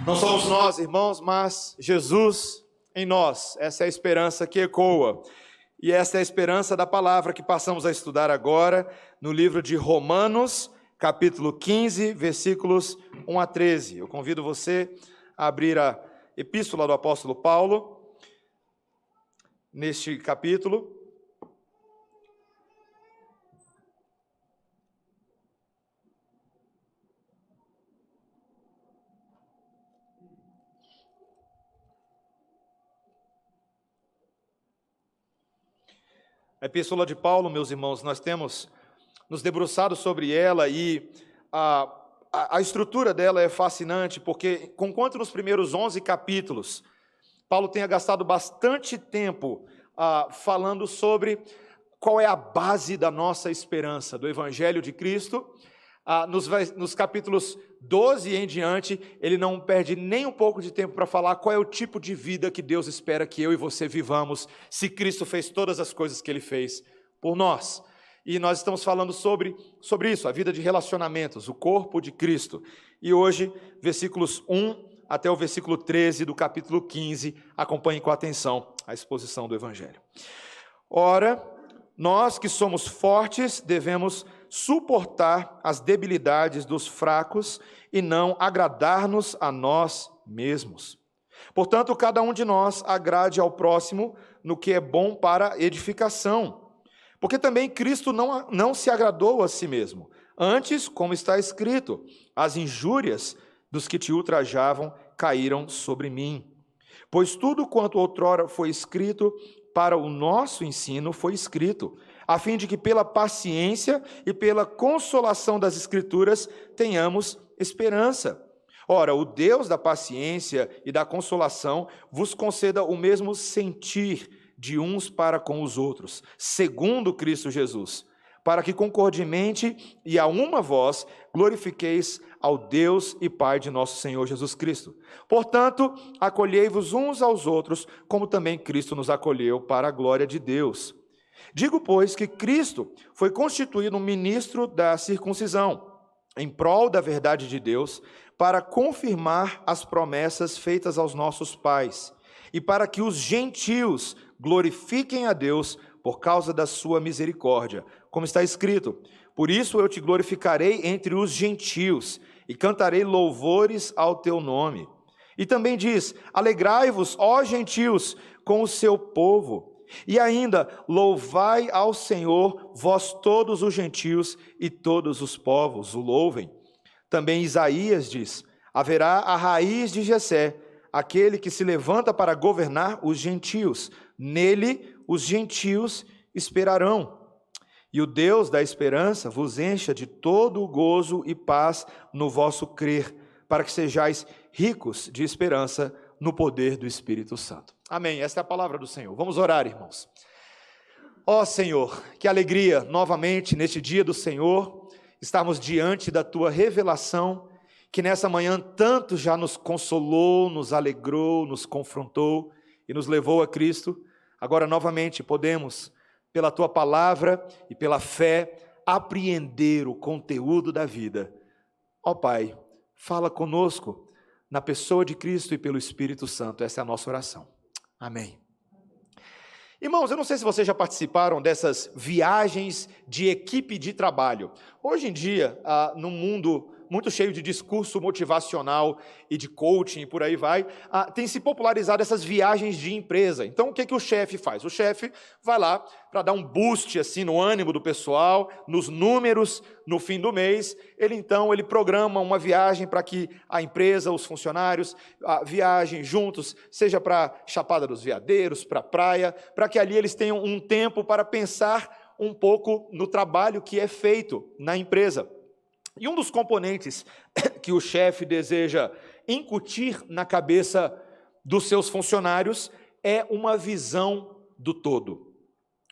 Não somos nós, irmãos, mas Jesus em nós. Essa é a esperança que ecoa. E essa é a esperança da palavra que passamos a estudar agora no livro de Romanos, capítulo 15, versículos 1 a 13. Eu convido você a abrir a epístola do apóstolo Paulo, neste capítulo. A epístola de Paulo, meus irmãos, nós temos nos debruçado sobre ela e a estrutura dela é fascinante, porque, conquanto nos primeiros 11 capítulos, Paulo tenha gastado bastante tempo falando sobre qual é a base da nossa esperança, do Evangelho de Cristo. Nos capítulos 12 em diante, ele não perde nem um pouco de tempo para falar qual é o tipo de vida que Deus espera que eu e você vivamos, se Cristo fez todas as coisas que Ele fez por nós. E nós estamos falando sobre isso, a vida de relacionamentos, o corpo de Cristo. E hoje, versículos 1 até o versículo 13 do capítulo 15, acompanhem com atenção a exposição do Evangelho. Ora, nós que somos fortes devemos suportar as debilidades dos fracos e não agradar-nos a nós mesmos. Portanto, cada um de nós agrade ao próximo no que é bom para edificação. Porque também Cristo não se agradou a si mesmo. Antes, como está escrito, as injúrias dos que te ultrajavam caíram sobre mim. Pois tudo quanto outrora foi escrito para o nosso ensino foi escrito, a fim de que pela paciência e pela consolação das Escrituras tenhamos esperança. Ora, o Deus da paciência e da consolação vos conceda o mesmo sentir de uns para com os outros, segundo Cristo Jesus, para que concordemente e a uma voz glorifiqueis ao Deus e Pai de nosso Senhor Jesus Cristo. Portanto, acolhei-vos uns aos outros, como também Cristo nos acolheu para a glória de Deus. Digo, pois, que Cristo foi constituído um ministro da circuncisão, em prol da verdade de Deus, para confirmar as promessas feitas aos nossos pais, e para que os gentios glorifiquem a Deus por causa da sua misericórdia, como está escrito: por isso eu te glorificarei entre os gentios, e cantarei louvores ao teu nome. E também diz: alegrai-vos, ó gentios, com o seu povo. E ainda, louvai ao Senhor, vós todos os gentios, e todos os povos o louvem. Também Isaías diz: haverá a raiz de Jessé, aquele que se levanta para governar os gentios. Nele os gentios esperarão. E o Deus da esperança vos encha de todo o gozo e paz no vosso crer, para que sejais ricos de esperança no poder do Espírito Santo. Amém. Esta é a palavra do Senhor. Vamos orar, irmãos. Ó Senhor, que alegria novamente neste dia do Senhor estarmos diante da Tua revelação, que nessa manhã tanto já nos consolou, nos alegrou, nos confrontou e nos levou a Cristo. Agora novamente podemos, pela Tua palavra e pela fé, apreender o conteúdo da vida. Ó Pai, fala conosco na pessoa de Cristo e pelo Espírito Santo. Essa é a nossa oração. Amém. Irmãos, eu não sei se vocês já participaram dessas viagens de equipe de trabalho. Hoje em dia, num mundo muito cheio de discurso motivacional e de coaching e por aí vai, tem se popularizado essas viagens de empresa. Então, o que o chefe faz? O chefe vai lá para dar um boost assim, no ânimo do pessoal, nos números, no fim do mês. Ele programa uma viagem para que a empresa, os funcionários, viajem juntos, seja para Chapada dos Veadeiros, para a praia, para que ali eles tenham um tempo para pensar um pouco no trabalho que é feito na empresa. E um dos componentes que o chefe deseja incutir na cabeça dos seus funcionários é uma visão do todo.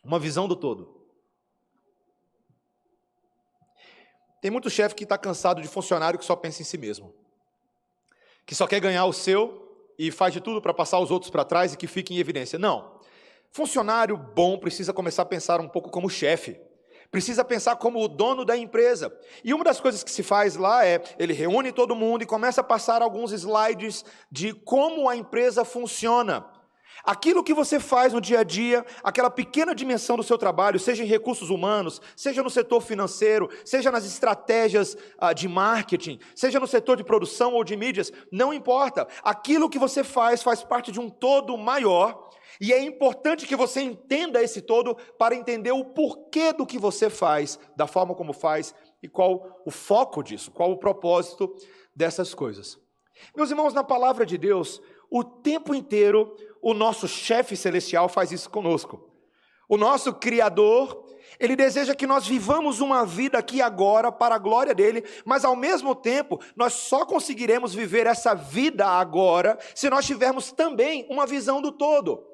Uma visão do todo. Tem muito chefe que está cansado de funcionário que só pensa em si mesmo. Que só quer ganhar o seu e faz de tudo para passar os outros para trás e que fique em evidência. Não. Funcionário bom precisa começar a pensar um pouco como chefe. precisa pensar como o dono da empresa. E uma das coisas que se faz lá é, ele reúne todo mundo e começa a passar alguns slides de como a empresa funciona. Aquilo que você faz no dia a dia, aquela pequena dimensão do seu trabalho, seja em recursos humanos, seja no setor financeiro, seja nas estratégias de marketing, seja no setor de produção ou de mídias, não importa. Aquilo que você faz parte de um todo maior, e é importante que você entenda esse todo para entender o porquê do que você faz, da forma como faz, e qual o foco disso, qual o propósito dessas coisas. Meus irmãos, na palavra de Deus, o tempo inteiro, o nosso chefe celestial faz isso conosco. O nosso Criador, Ele deseja que nós vivamos uma vida aqui agora para a glória dEle, mas ao mesmo tempo, nós só conseguiremos viver essa vida agora, se nós tivermos também uma visão do todo.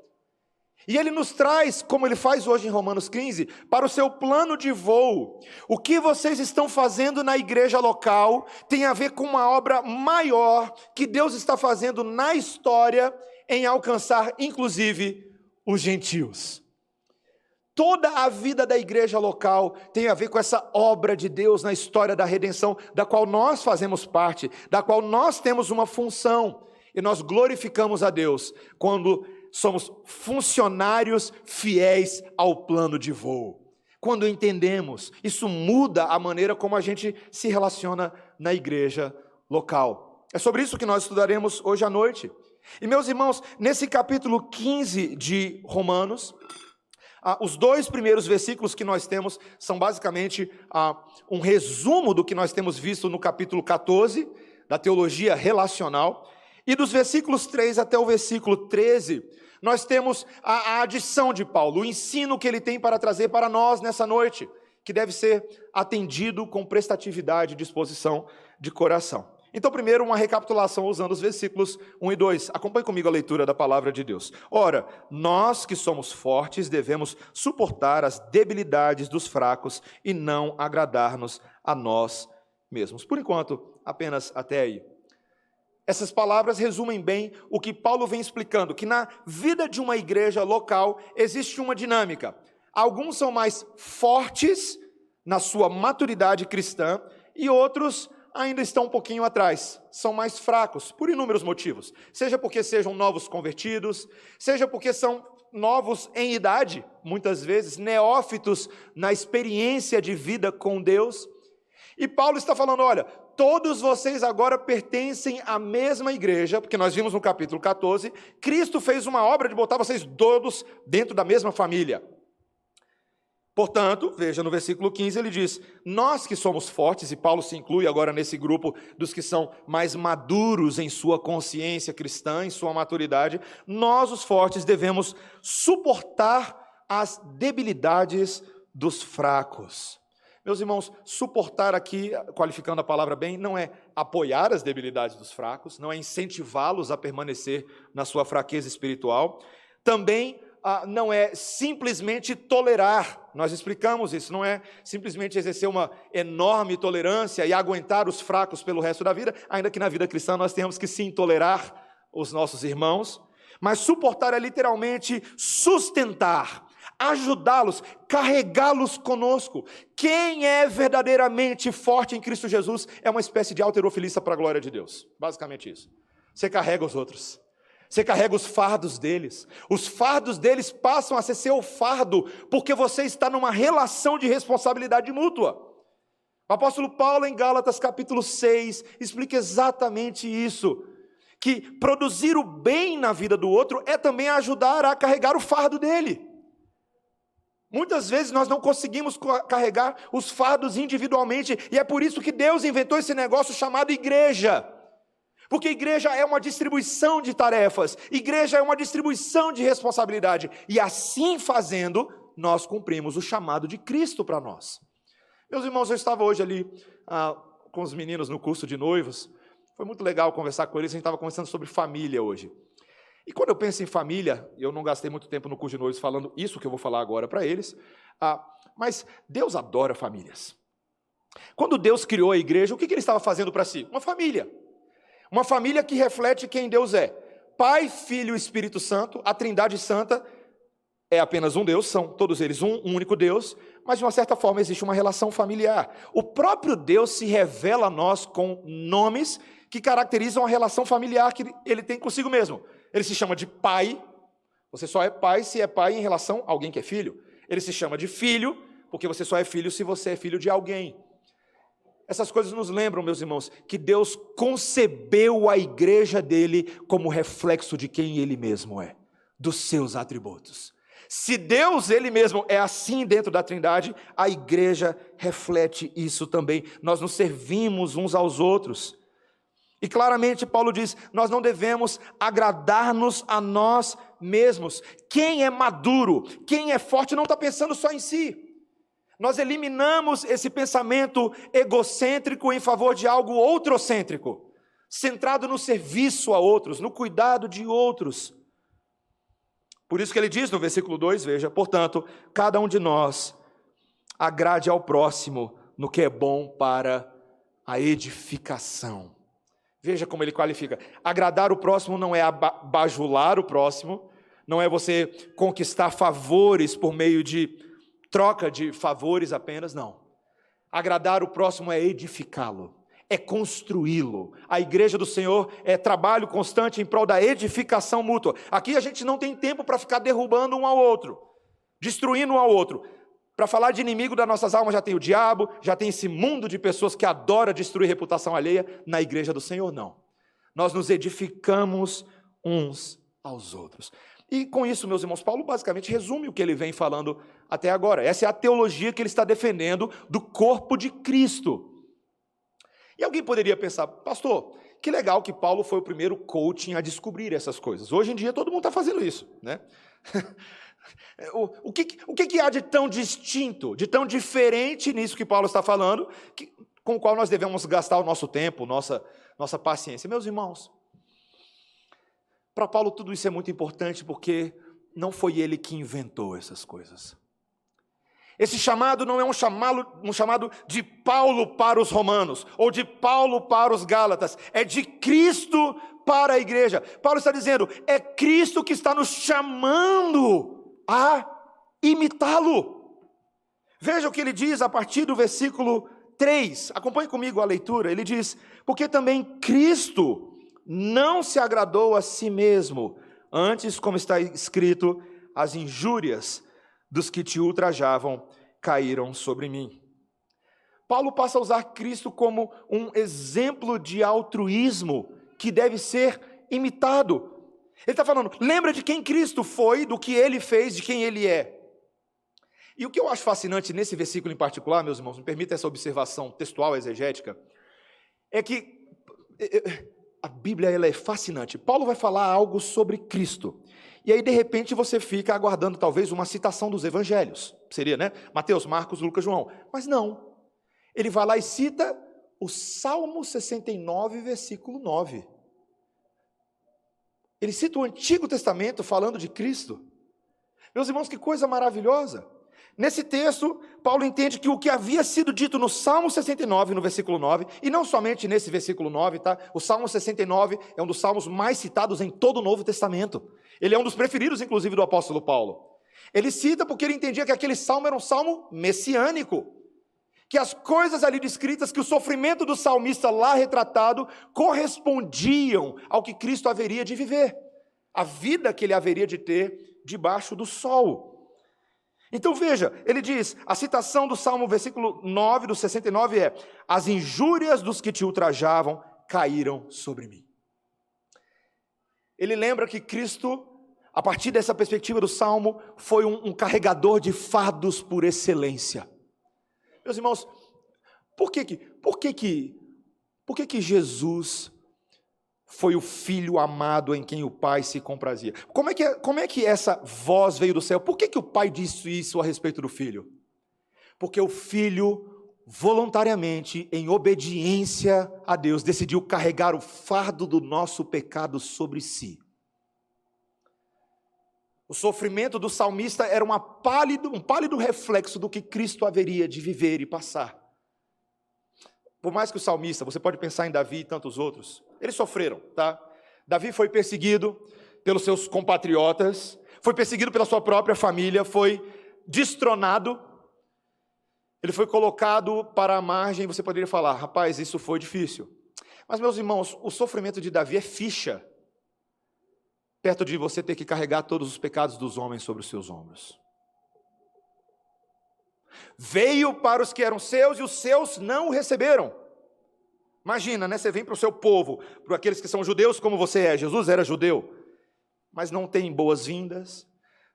E Ele nos traz, como Ele faz hoje em Romanos 15, para o seu plano de voo. O que vocês estão fazendo na igreja local tem a ver com uma obra maior que Deus está fazendo na história, em alcançar, inclusive, os gentios. Toda a vida da igreja local tem a ver com essa obra de Deus na história da redenção, da qual nós fazemos parte, da qual nós temos uma função, e nós glorificamos a Deus quando somos funcionários fiéis ao plano de voo. Quando entendemos, isso muda a maneira como a gente se relaciona na igreja local. É sobre isso que nós estudaremos hoje à noite. E meus irmãos, nesse capítulo 15 de Romanos, os 2 primeiros versículos que nós temos são basicamente um resumo do que nós temos visto no capítulo 14, da teologia relacional, e dos versículos 3 até o versículo 13, nós temos a adição de Paulo, o ensino que ele tem para trazer para nós nessa noite, que deve ser atendido com prestatividade e disposição de coração. Então, primeiro, uma recapitulação usando os versículos 1 e 2. Acompanhe comigo a leitura da palavra de Deus. Ora, nós que somos fortes devemos suportar as debilidades dos fracos e não agradar-nos a nós mesmos. Por enquanto, apenas até aí. Essas palavras resumem bem o que Paulo vem explicando, que na vida de uma igreja local existe uma dinâmica. Alguns são mais fortes na sua maturidade cristã e outros ainda estão um pouquinho atrás, são mais fracos, por inúmeros motivos. Seja porque sejam novos convertidos, seja porque são novos em idade, muitas vezes, neófitos na experiência de vida com Deus. E Paulo está falando, olha, todos vocês agora pertencem à mesma igreja, porque nós vimos no capítulo 14, Cristo fez uma obra de botar vocês todos dentro da mesma família. Portanto, veja no versículo 15, ele diz, nós que somos fortes, e Paulo se inclui agora nesse grupo dos que são mais maduros em sua consciência cristã, em sua maturidade, nós os fortes devemos suportar as debilidades dos fracos. Meus irmãos, suportar aqui, qualificando a palavra bem, não é apoiar as debilidades dos fracos, não é incentivá-los a permanecer na sua fraqueza espiritual, também não é simplesmente tolerar, nós explicamos isso, não é simplesmente exercer uma enorme tolerância e aguentar os fracos pelo resto da vida, ainda que na vida cristã nós temos que sim tolerar os nossos irmãos, mas suportar é literalmente sustentar, ajudá-los, carregá-los conosco. Quem é verdadeiramente forte em Cristo Jesus é uma espécie de halterofilista para a glória de Deus, basicamente isso. Você carrega os outros. Você carrega os fardos deles. Os fardos deles passam a ser seu fardo, porque você está numa relação de responsabilidade mútua. O apóstolo Paulo, em Gálatas capítulo 6, explica exatamente isso. Que produzir o bem na vida do outro é também ajudar a carregar o fardo dele. Muitas vezes nós não conseguimos carregar os fardos individualmente, e é por isso que Deus inventou esse negócio chamado igreja. Porque igreja é uma distribuição de tarefas, igreja é uma distribuição de responsabilidade, e assim fazendo, nós cumprimos o chamado de Cristo para nós. Meus irmãos, eu estava hoje ali com os meninos no curso de noivos, foi muito legal conversar com eles, a gente estava conversando sobre família hoje. E quando eu penso em família, eu não gastei muito tempo no curso de noivos falando isso que eu vou falar agora para eles, mas Deus adora famílias. Quando Deus criou a igreja, o que Ele estava fazendo para si? Uma família. Uma família que reflete quem Deus é. Pai, Filho e Espírito Santo, a Trindade Santa, é apenas um Deus, são todos eles um único Deus, mas de uma certa forma existe uma relação familiar. O próprio Deus se revela a nós com nomes que caracterizam a relação familiar que ele tem consigo mesmo. Ele se chama de pai, você só é pai se é pai em relação a alguém que é filho. Ele se chama de filho, porque você só é filho se você é filho de alguém. Essas coisas nos lembram, meus irmãos, que Deus concebeu a igreja dele como reflexo de quem ele mesmo é, dos seus atributos. Se Deus, ele mesmo, é assim dentro da Trindade, a igreja reflete isso também. Nós nos servimos uns aos outros. E claramente Paulo diz, nós não devemos agradar-nos a nós mesmos. Quem é maduro, quem é forte, não está pensando só em si. Nós eliminamos esse pensamento egocêntrico em favor de algo outrocêntrico, centrado no serviço a outros, no cuidado de outros. Por isso que ele diz no versículo 2, veja, portanto, cada um de nós agrade ao próximo no que é bom para a edificação. Veja como ele qualifica. Agradar o próximo não é bajular o próximo, não é você conquistar favores por meio de troca de favores apenas, não. Agradar o próximo é edificá-lo, é construí-lo. A igreja do Senhor é trabalho constante em prol da edificação mútua. Aqui a gente não tem tempo para ficar derrubando um ao outro, destruindo um ao outro. Para falar de inimigo das nossas almas já tem o diabo, já tem esse mundo de pessoas que adora destruir reputação alheia. Na igreja do Senhor, não. Nós nos edificamos uns aos outros. E com isso, meus irmãos, Paulo basicamente resume o que ele vem falando até agora. Essa é a teologia que ele está defendendo do corpo de Cristo. E alguém poderia pensar, pastor, que legal que Paulo foi o primeiro coaching a descobrir essas coisas. Hoje em dia todo mundo está fazendo isso, né? O que há de tão distinto, de tão diferente nisso que Paulo está falando, com o qual nós devemos gastar o nosso tempo, nossa paciência? Meus irmãos, para Paulo tudo isso é muito importante porque não foi ele que inventou essas coisas. Esse chamado não é um chamado de Paulo para os romanos, ou de Paulo para os gálatas, é de Cristo para a igreja. Paulo está dizendo, é Cristo que está nos chamando a imitá-lo. Veja o que ele diz a partir do versículo 3, acompanhe comigo a leitura, ele diz, porque também Cristo não se agradou a si mesmo, antes, como está escrito, as injúrias dos que te ultrajavam caíram sobre mim. Paulo passa a usar Cristo como um exemplo de altruísmo que deve ser imitado. Ele está falando, lembra de quem Cristo foi, do que ele fez, de quem ele é. E o que eu acho fascinante nesse versículo em particular, meus irmãos, me permita essa observação textual exegética, é que a Bíblia ela é fascinante. Paulo vai falar algo sobre Cristo. E aí, de repente, você fica aguardando talvez uma citação dos evangelhos. Seria, né? Mateus, Marcos, Lucas, João. Mas não. Ele vai lá e cita o Salmo 69, versículo 9. Ele cita o Antigo Testamento falando de Cristo. Meus irmãos, que coisa maravilhosa. Nesse texto, Paulo entende que o que havia sido dito no Salmo 69, no versículo 9, e não somente nesse versículo 9, tá? O Salmo 69 é um dos salmos mais citados em todo o Novo Testamento. Ele é um dos preferidos, inclusive, do apóstolo Paulo. Ele cita porque ele entendia que aquele salmo era um salmo messiânico, que as coisas ali descritas, que o sofrimento do salmista lá retratado, correspondiam ao que Cristo haveria de viver, a vida que ele haveria de ter debaixo do sol. Então veja, ele diz, a citação do Salmo, versículo 9, do 69 é, as injúrias dos que te ultrajavam caíram sobre mim. Ele lembra que Cristo, a partir dessa perspectiva do Salmo, foi um carregador de fardos por excelência. Meus irmãos, por que Jesus foi o Filho amado em quem o Pai se comprazia? Como é que essa voz veio do céu? Por que o Pai disse isso a respeito do Filho? Porque o Filho, voluntariamente, em obediência a Deus, decidiu carregar o fardo do nosso pecado sobre si. O sofrimento do salmista era um pálido reflexo do que Cristo haveria de viver e passar. Por mais que o salmista, você pode pensar em Davi e tantos outros, eles sofreram, tá? Davi foi perseguido pelos seus compatriotas, foi perseguido pela sua própria família, foi destronado, ele foi colocado para a margem. Você poderia falar: rapaz, isso foi difícil. Mas, meus irmãos, o sofrimento de Davi é ficha, perto de você ter que carregar todos os pecados dos homens sobre os seus ombros. Veio para os que eram seus e os seus não o receberam. Imagina, né? Você vem para o seu povo, para aqueles que são judeus como você é. Jesus era judeu, mas não tem boas-vindas,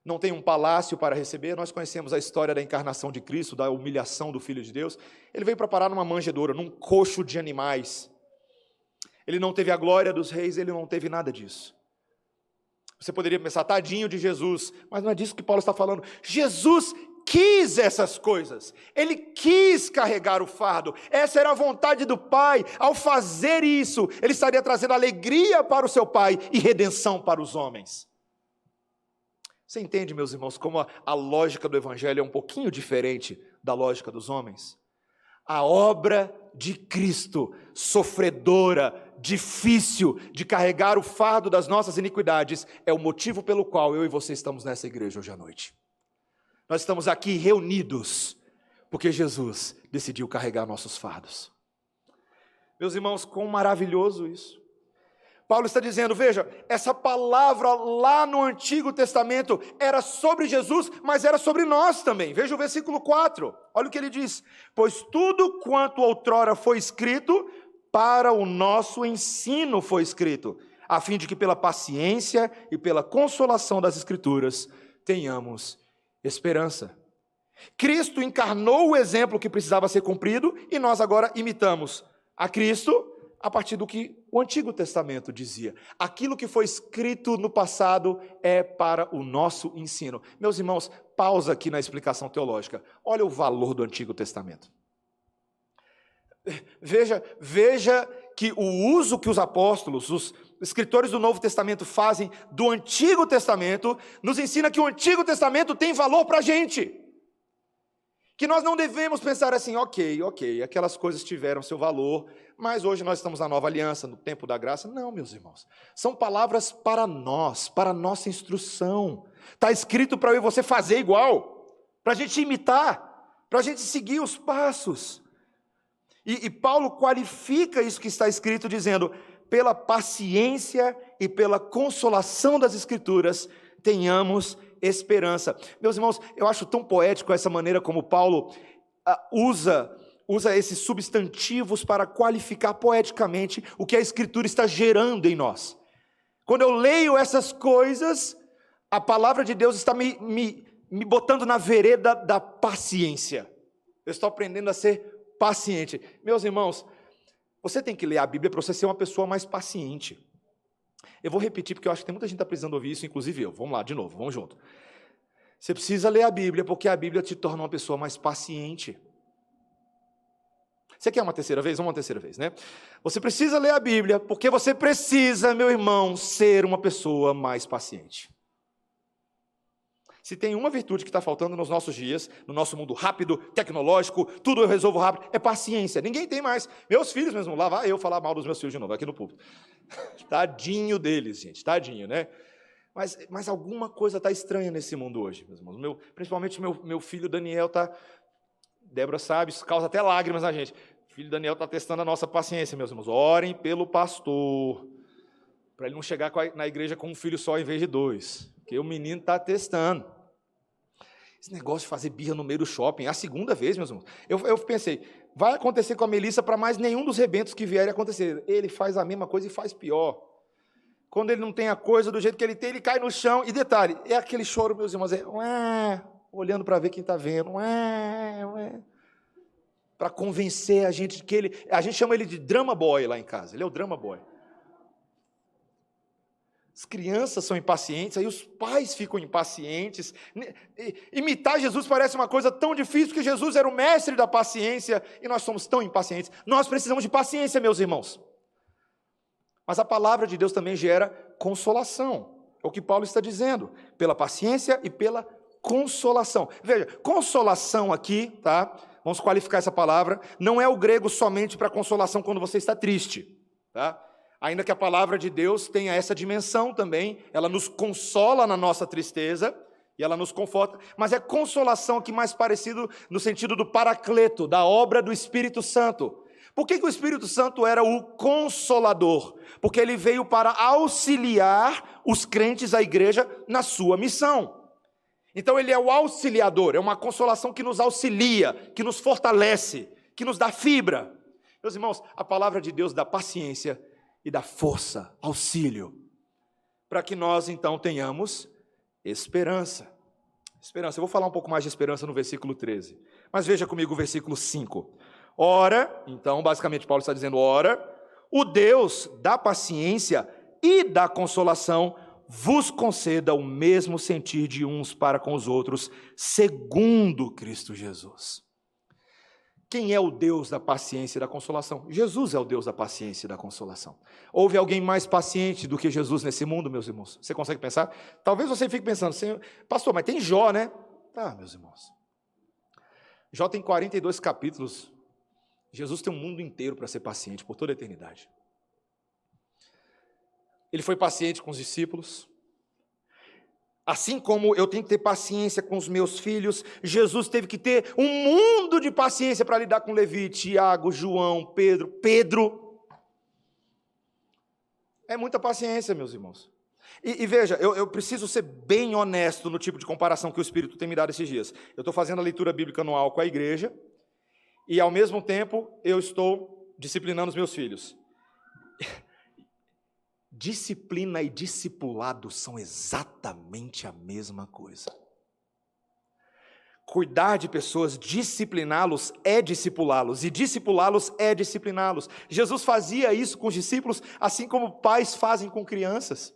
não tem um palácio para receber. Nós conhecemos a história da encarnação de Cristo, da humilhação do Filho de Deus. Ele veio para parar numa manjedoura, num coxo de animais. Ele não teve a glória dos reis, ele não teve nada disso. Você poderia pensar: tadinho de Jesus, mas não é disso que Paulo está falando. Jesus quis essas coisas, ele quis carregar o fardo, essa era a vontade do Pai. Ao fazer isso, ele estaria trazendo alegria para o seu Pai e redenção para os homens. Você entende, meus irmãos, como a lógica do Evangelho é um pouquinho diferente da lógica dos homens? A obra de Cristo, sofredora, difícil de carregar o fardo das nossas iniquidades, é o motivo pelo qual eu e você estamos nessa igreja hoje à noite. Nós estamos aqui reunidos porque Jesus decidiu carregar nossos fardos. Meus irmãos, quão maravilhoso isso. Paulo está dizendo: veja, essa palavra lá no Antigo Testamento era sobre Jesus, mas era sobre nós também. Veja o versículo 4, olha o que ele diz: pois tudo quanto outrora foi escrito, para o nosso ensino foi escrito, a fim de que pela paciência e pela consolação das Escrituras tenhamos esperança. Cristo encarnou o exemplo que precisava ser cumprido e nós agora imitamos a Cristo a partir do que o Antigo Testamento dizia. Aquilo que foi escrito no passado é para o nosso ensino. Meus irmãos, pausa aqui na explicação teológica. Olha o valor do Antigo Testamento. Veja que o uso que os apóstolos, os escritores do Novo Testamento fazem do Antigo Testamento, nos ensina que o Antigo Testamento tem valor para a gente. Que nós não devemos pensar assim: ok, aquelas coisas tiveram seu valor, mas hoje nós estamos na nova aliança, no tempo da graça. Não, meus irmãos, são palavras para nós, para a nossa instrução. Está escrito para eu e você fazer igual, para a gente imitar, para a gente seguir os passos. E Paulo qualifica isso que está escrito dizendo: pela paciência e pela consolação das Escrituras, tenhamos esperança. Meus irmãos, eu acho tão poético essa maneira como Paulo usa esses substantivos para qualificar poeticamente o que a Escritura está gerando em nós. Quando eu leio essas coisas, a palavra de Deus está me botando na vereda da paciência. Eu estou aprendendo a ser paciente. Meus irmãos, você tem que ler a Bíblia para você ser uma pessoa mais paciente. Eu vou repetir porque eu acho que tem muita gente que está precisando ouvir isso, inclusive eu. Vamos lá, de novo, vamos junto. Você precisa ler a Bíblia porque a Bíblia te torna uma pessoa mais paciente. Você quer uma terceira vez? Vamos uma terceira vez, né? Você precisa ler a Bíblia porque você precisa, meu irmão, ser uma pessoa mais paciente. Se tem uma virtude que está faltando nos nossos dias, no nosso mundo rápido, tecnológico, tudo eu resolvo rápido, é paciência. Ninguém tem mais. Meus filhos mesmo, lá vai eu falar mal dos meus filhos de novo, aqui no púlpito. Tadinho deles, gente, tadinho, né? Mas alguma coisa está estranha nesse mundo hoje, meus irmãos. Principalmente meu filho Daniel está... Débora sabe, isso causa até lágrimas na gente. O filho Daniel está testando a nossa paciência, meus irmãos. Orem pelo pastor, para ele não chegar na igreja com um filho só em vez de 2. Porque o menino está testando. Esse negócio de fazer birra no meio do shopping, é a segunda vez, meus irmãos. Eu pensei, vai acontecer com a Melissa para mais nenhum dos rebentos que vierem acontecer. Ele faz a mesma coisa e faz pior. Quando ele não tem a coisa do jeito que ele tem, ele cai no chão. E detalhe, é aquele choro, meus irmãos, olhando para ver quem está vendo. Para convencer a gente que ele... A gente chama ele de drama boy lá em casa. Ele é o drama boy. As crianças são impacientes, aí os pais ficam impacientes. Imitar Jesus parece uma coisa tão difícil, porque Jesus era o mestre da paciência, e nós somos tão impacientes. Nós precisamos de paciência, meus irmãos. Mas a palavra de Deus também gera consolação. É o que Paulo está dizendo. Pela paciência e pela consolação. Veja, consolação aqui, tá? Vamos qualificar essa palavra. Não é o grego somente para consolação quando você está triste, tá? Ainda que a palavra de Deus tenha essa dimensão também, ela nos consola na nossa tristeza e ela nos conforta, mas é consolação aqui mais parecido no sentido do paracleto, da obra do Espírito Santo. Por que o Espírito Santo era o consolador? Porque ele veio para auxiliar os crentes, a igreja, na sua missão. Então ele é o auxiliador, é uma consolação que nos auxilia, que nos fortalece, que nos dá fibra. Meus irmãos, a palavra de Deus dá paciência e dá força, auxílio, para que nós então tenhamos esperança. Esperança, eu vou falar um pouco mais de esperança no versículo 13, mas veja comigo o versículo 5. Ora, então basicamente Paulo está dizendo, ora, o Deus da paciência e da consolação vos conceda o mesmo sentir de uns para com os outros, segundo Cristo Jesus. Quem é o Deus da paciência e da consolação? Jesus é o Deus da paciência e da consolação. Houve alguém mais paciente do que Jesus nesse mundo, meus irmãos? Você consegue pensar? Talvez você fique pensando, pastor, mas tem Jó, né? Tá, meus irmãos. Jó tem 42 capítulos. Jesus tem um mundo inteiro para ser paciente por toda a eternidade. Ele foi paciente com os discípulos. Assim como eu tenho que ter paciência com os meus filhos, Jesus teve que ter um mundo de paciência para lidar com Levi, Tiago, João, Pedro. É muita paciência, meus irmãos. E veja, eu preciso ser bem honesto no tipo de comparação que o Espírito tem me dado esses dias. Eu estou fazendo a leitura bíblica anual com a igreja, e ao mesmo tempo eu estou disciplinando os meus filhos. Disciplina e discipulado são exatamente a mesma coisa. Cuidar de pessoas, discipliná-los é discipulá-los, e discipulá-los é discipliná-los. Jesus fazia isso com os discípulos, assim como pais fazem com crianças.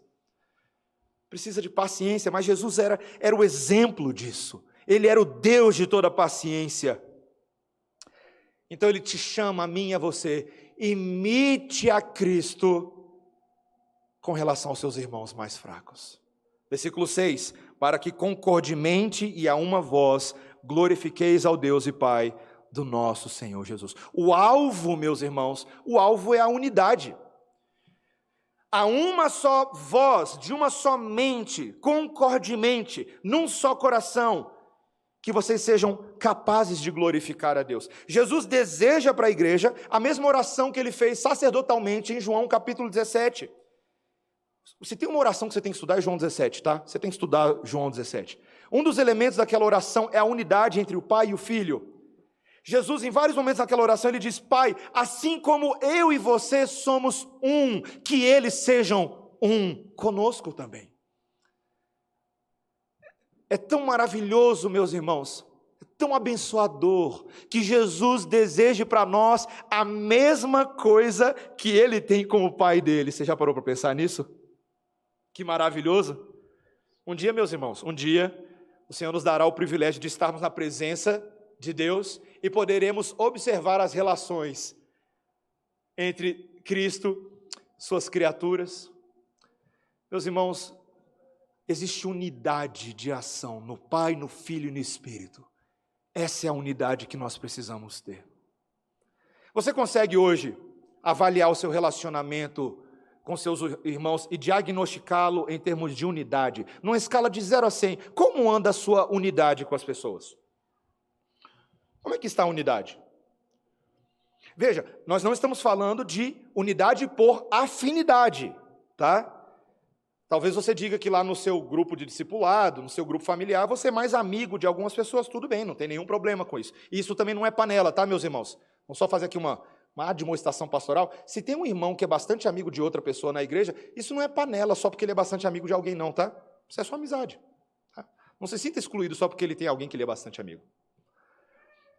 Precisa de paciência, mas Jesus era o exemplo disso. Ele era o Deus de toda paciência. Então ele te chama, a mim e a você, imite a Cristo com relação aos seus irmãos mais fracos. Versículo 6, para que concordemente e a uma voz glorifiqueis ao Deus e Pai do nosso Senhor Jesus. O alvo, meus irmãos, o alvo é a unidade. Há uma só voz, de uma só mente, concordemente, num só coração, que vocês sejam capazes de glorificar a Deus. Jesus deseja para a igreja a mesma oração que ele fez sacerdotalmente em João capítulo 17. Se tem uma oração que você tem que estudar, é João 17, tá? Você tem que estudar João 17. Um dos elementos daquela oração é a unidade entre o Pai e o Filho. Jesus, em vários momentos naquela oração, ele diz, Pai, assim como eu e você somos um, que eles sejam um conosco também. É tão maravilhoso, meus irmãos, é tão abençoador, que Jesus deseje para nós a mesma coisa que ele tem com o Pai dele. Você já parou para pensar nisso? Que maravilhoso. Um dia, meus irmãos, um dia o Senhor nos dará o privilégio de estarmos na presença de Deus e poderemos observar as relações entre Cristo, suas criaturas. Meus irmãos, existe unidade de ação no Pai, no Filho e no Espírito. Essa é a unidade que nós precisamos ter. Você consegue hoje avaliar o seu relacionamento com seus irmãos e diagnosticá-lo em termos de unidade, numa escala de 0 a 100, como anda a sua unidade com as pessoas? Como é que está a unidade? Veja, nós não estamos falando de unidade por afinidade, tá? Talvez você diga que lá no seu grupo de discipulado, no seu grupo familiar, você é mais amigo de algumas pessoas, tudo bem, não tem nenhum problema com isso. E isso também não é panela, tá, meus irmãos? Vamos só fazer aqui uma admoestação pastoral. Se tem um irmão que é bastante amigo de outra pessoa na igreja, isso não é panela só porque ele é bastante amigo de alguém, não, tá? Isso é só amizade. Tá? Não se sinta excluído só porque ele tem alguém que ele é bastante amigo.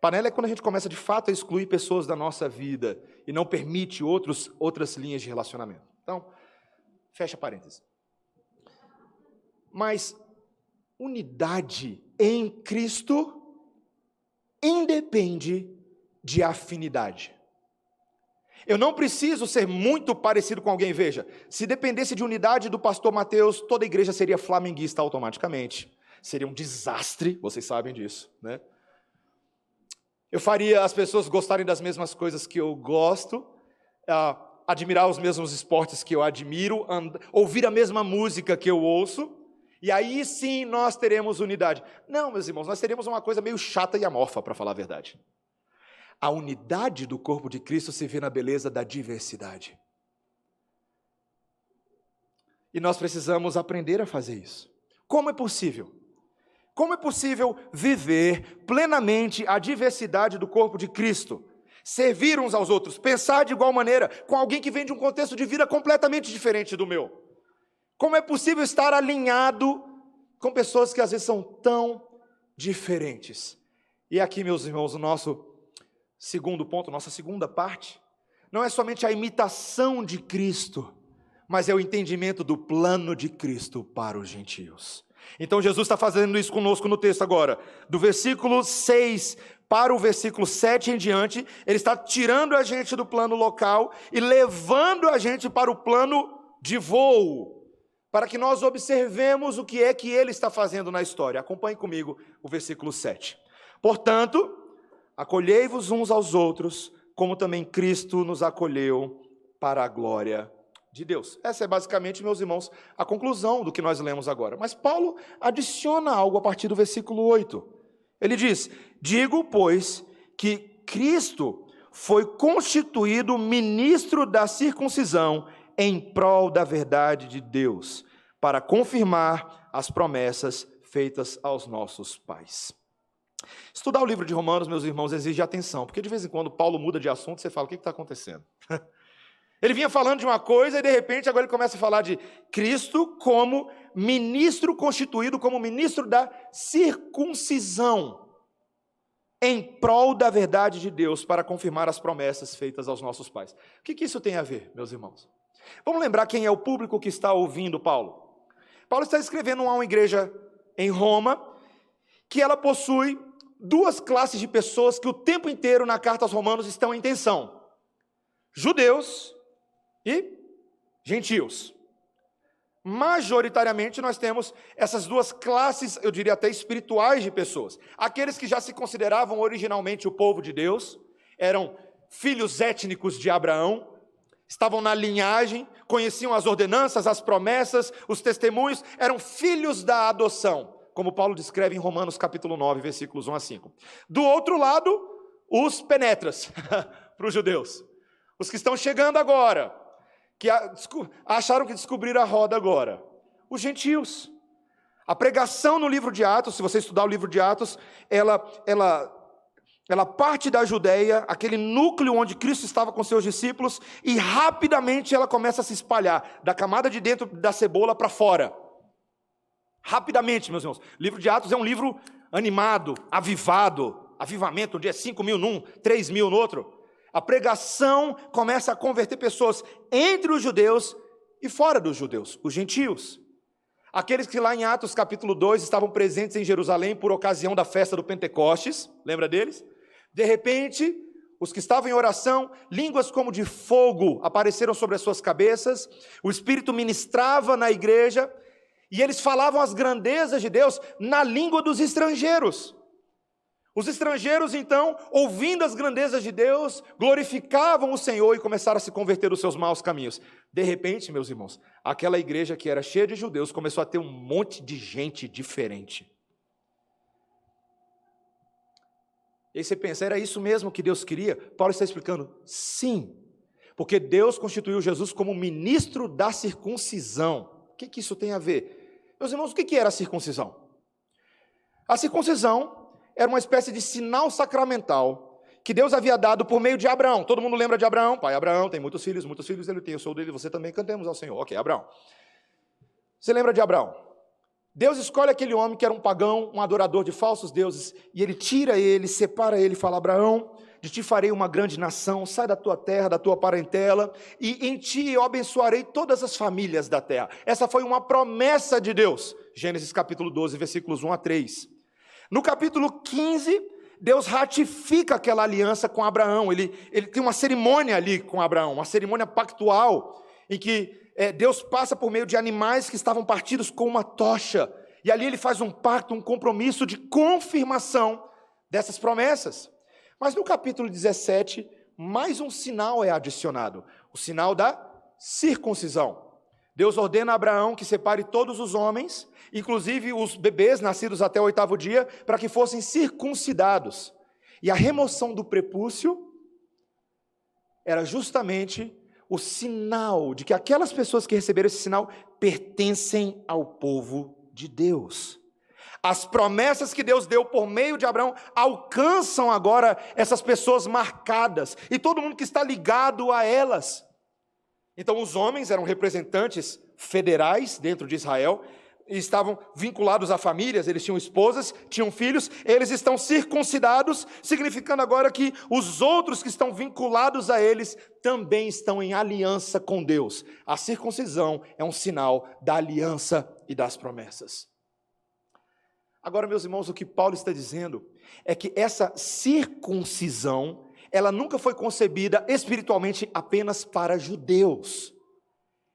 Panela é quando a gente começa de fato a excluir pessoas da nossa vida e não permite outras linhas de relacionamento. Então, fecha parênteses. Mas unidade em Cristo independe de afinidade. Eu não preciso ser muito parecido com alguém. Veja, se dependesse de unidade do pastor Mateus, toda a igreja seria flamenguista automaticamente. Seria um desastre, vocês sabem disso, né? Eu faria as pessoas gostarem das mesmas coisas que eu gosto. admirar os mesmos esportes que eu admiro, ouvir a mesma música que eu ouço, e aí sim nós teremos unidade. Não, meus irmãos, nós teremos uma coisa meio chata e amorfa, para falar a verdade. A unidade do corpo de Cristo se vê na beleza da diversidade. E nós precisamos aprender a fazer isso. Como é possível? Como é possível viver plenamente a diversidade do corpo de Cristo? Servir uns aos outros, pensar de igual maneira, com alguém que vem de um contexto de vida completamente diferente do meu. Como é possível estar alinhado com pessoas que às vezes são tão diferentes? E aqui, meus irmãos, o nosso segundo ponto, nossa segunda parte, não é somente a imitação de Cristo, mas é o entendimento do plano de Cristo para os gentios. Então Jesus está fazendo isso conosco no texto agora, do versículo 6 para o versículo 7 em diante, ele está tirando a gente do plano local e levando a gente para o plano de voo, para que nós observemos o que é que ele está fazendo na história. Acompanhe comigo o versículo 7. Portanto, acolhei-vos uns aos outros, como também Cristo nos acolheu para a glória de Deus. Essa é basicamente, meus irmãos, a conclusão do que nós lemos agora. Mas Paulo adiciona algo a partir do versículo 8. Ele diz: digo, pois, que Cristo foi constituído ministro da circuncisão em prol da verdade de Deus, para confirmar as promessas feitas aos nossos pais. Estudar o livro de Romanos, meus irmãos, exige atenção, porque de vez em quando Paulo muda de assunto e você fala: o que está acontecendo? Ele vinha falando de uma coisa e de repente agora ele começa a falar de Cristo como ministro constituído, como ministro da circuncisão, em prol da verdade de Deus, para confirmar as promessas feitas aos nossos pais. O que isso tem a ver, meus irmãos? Vamos lembrar quem é o público que está ouvindo Paulo. Paulo está escrevendo a uma igreja em Roma, que ela possui duas classes de pessoas que o tempo inteiro na carta aos Romanos estão em tensão: judeus e gentios. Majoritariamente nós temos essas duas classes, eu diria até espirituais, de pessoas. Aqueles que já se consideravam originalmente o povo de Deus, eram filhos étnicos de Abraão, estavam na linhagem, conheciam as ordenanças, as promessas, os testemunhos, eram filhos da adoção, como Paulo descreve em Romanos capítulo 9, versículos 1 a 5. Do outro lado, os penetras, para os judeus, os que estão chegando agora, que acharam que descobriram a roda agora, os gentios. A pregação no livro de Atos, se você estudar o livro de Atos, ela parte da Judeia, aquele núcleo onde Cristo estava com seus discípulos, e rapidamente ela começa a se espalhar, da camada de dentro da cebola para fora. Rapidamente, meus irmãos. O livro de Atos é um livro animado, avivado, avivamento, um dia 5.000 num, 3.000 no outro. A pregação começa a converter pessoas entre os judeus e fora dos judeus, os gentios. Aqueles que lá em Atos capítulo 2 estavam presentes em Jerusalém por ocasião da festa do Pentecostes, lembra deles? De repente, os que estavam em oração, línguas como de fogo apareceram sobre as suas cabeças, o Espírito ministrava na igreja, e eles falavam as grandezas de Deus na língua dos estrangeiros. Os estrangeiros, então, ouvindo as grandezas de Deus, glorificavam o Senhor e começaram a se converter dos seus maus caminhos. De repente, meus irmãos, aquela igreja que era cheia de judeus começou a ter um monte de gente diferente. E aí você pensa, era isso mesmo que Deus queria? Paulo está explicando, sim, porque Deus constituiu Jesus como ministro da circuncisão. O que isso tem a ver? Meus irmãos, o que era a circuncisão? A circuncisão era uma espécie de sinal sacramental que Deus havia dado por meio de Abraão. Todo mundo lembra de Abraão? Pai Abraão tem muitos filhos ele tem, eu sou dele, você também, cantemos ao Senhor. Ok, Abraão. Você lembra de Abraão? Deus escolhe aquele homem que era um pagão, um adorador de falsos deuses, e ele tira ele, separa ele e fala: Abraão, de ti farei uma grande nação, sai da tua terra, da tua parentela, e em ti eu abençoarei todas as famílias da terra. Essa foi uma promessa de Deus. Gênesis capítulo 12, versículos 1 a 3. No capítulo 15, Deus ratifica aquela aliança com Abraão. Ele tem uma cerimônia ali com Abraão, uma cerimônia pactual, em que Deus passa por meio de animais que estavam partidos com uma tocha. E ali ele faz um pacto, um compromisso de confirmação dessas promessas. Mas no capítulo 17, mais um sinal é adicionado. o sinal da circuncisão. Deus ordena a Abraão que separe todos os homens, inclusive os bebês nascidos até o 8º dia, para que fossem circuncidados. E a remoção do prepúcio era justamente o sinal de que aquelas pessoas que receberam esse sinal pertencem ao povo de Deus. As promessas que Deus deu por meio de Abraão alcançam agora essas pessoas marcadas e todo mundo que está ligado a elas. Então os homens eram representantes federais dentro de Israel, e estavam vinculados a famílias, eles tinham esposas, tinham filhos, eles estão circuncidados, significando agora que os outros que estão vinculados a eles também estão em aliança com Deus. A circuncisão é um sinal da aliança e das promessas. Agora, meus irmãos, o que Paulo está dizendo é que essa circuncisão, ela nunca foi concebida espiritualmente apenas para judeus.